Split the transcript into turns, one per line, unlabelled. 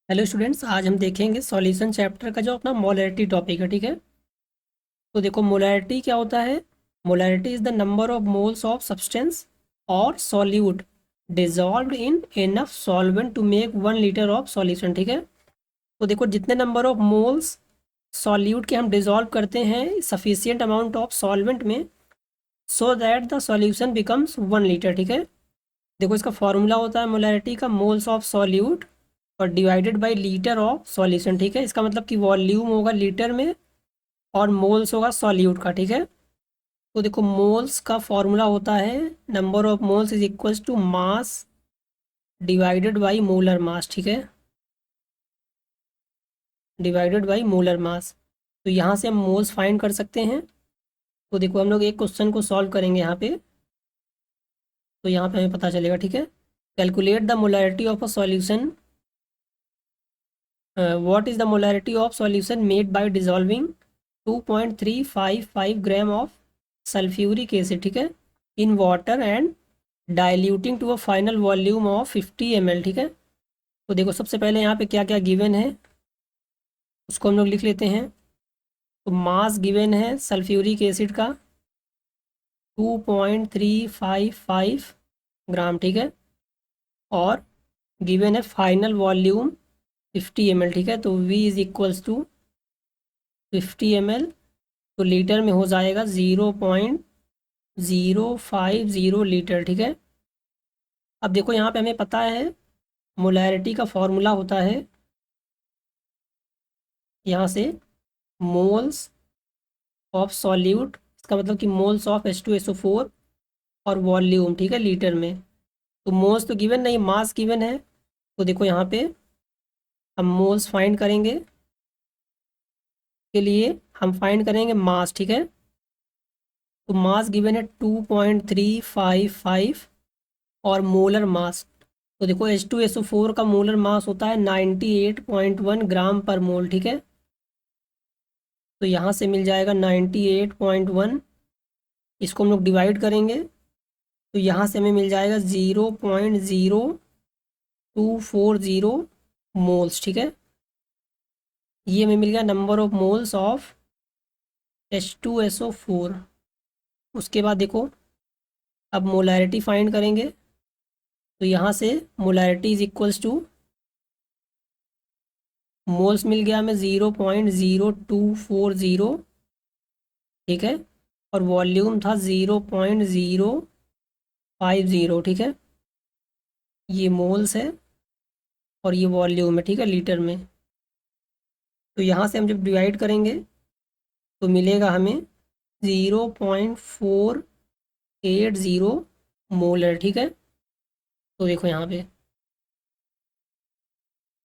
Hello students, आज हम देखेंगे सॉल्यूशन चैप्टर का जो अपना मोलैरिटी टॉपिक है। ठीक है, तो देखो मोलैरिटी क्या होता है। Molarity is the number of moles of substance और solute dissolved in enough solvent to make 1 litre of solution. ठीक है, तो देखो जितने नंबर ऑफ मोल्स सॉल्यूट के हम डिजॉल्व करते हैं सफिशियंट अमाउंट ऑफ सॉल्वेंट में, so that the solution becomes 1 litre. ठीक है, देखो इसका फॉर्मूला होता है मोलैरिटी का मोल्स ऑफ सॉल्यूट और divided by litre of solution. ठीक है, इसका मतलब कि वॉल्यूम होगा लीटर में और मोल्स होगा सॉल्यूट का। ठीक है, तो देखो मोल्स का फॉर्मूला होता है number of moles is equals to mass divided by molar mass. ठीक है, डिवाइडेड बाय मोलर मास। तो यहाँ से हम मोल्स फाइंड कर सकते हैं। तो देखो हम लोग एक क्वेश्चन को सॉल्व करेंगे यहाँ पे, तो यहाँ पे हमें पता चलेगा। ठीक है, calculate the molarity of a solution. What is the molarity of solution made by dissolving 2.355 gram of sulphuric acid. ठीक है, in water and diluting to a final volume of 50 ml। ठीक है, तो देखो सबसे पहले यहाँ पे क्या क्या गिवन है उसको हम लोग लिख लेते हैं। तो मास गिवन है सल्फ्यूरिक एसिड का 2.355 ग्राम। ठीक है, और गिवन है फाइनल वॉल्यूम 50 ml। ठीक है, तो V is equals to 50 ml, तो लीटर में हो जाएगा 0.050 लीटर। ठीक है, अब देखो यहाँ पे हमें पता है मोलैरिटी का फॉर्मूला होता है यहाँ से मोल्स ऑफ सॉल्यूट, इसका मतलब कि मोल्स ऑफ H2SO4 और वॉल्यूम। ठीक है, लीटर में। तो मोल्स तो गिवन नहीं, मास गिवन है। तो देखो यहाँ पे हम मोल्स फाइंड करेंगे, के लिए हम फाइंड करेंगे मास। ठीक है, तो मास गिवन है 2.355 और मोलर मास, तो देखो H2SO4 का मोलर मास होता है 98.1 ग्राम पर मोल। ठीक है, तो यहाँ से मिल जाएगा 98.1, इसको हम लोग डिवाइड करेंगे तो यहाँ से हमें मिल जाएगा 0.0240 मोल्स। ठीक है, ये हमें मिल गया number of moles of H2SO4। उसके बाद देखो अब मोलैरिटी फाइंड करेंगे, तो यहाँ से molarity is equals to moles मिल गया हमें 0.0240। ठीक है, और वॉल्यूम था 0.050। ठीक है, ये मोल्स है और ये वॉल्यूम है। ठीक है, लीटर में। तो यहाँ से हम जब डिवाइड करेंगे तो मिलेगा हमें 0.480 मोलर। ठीक है, तो देखो यहाँ पे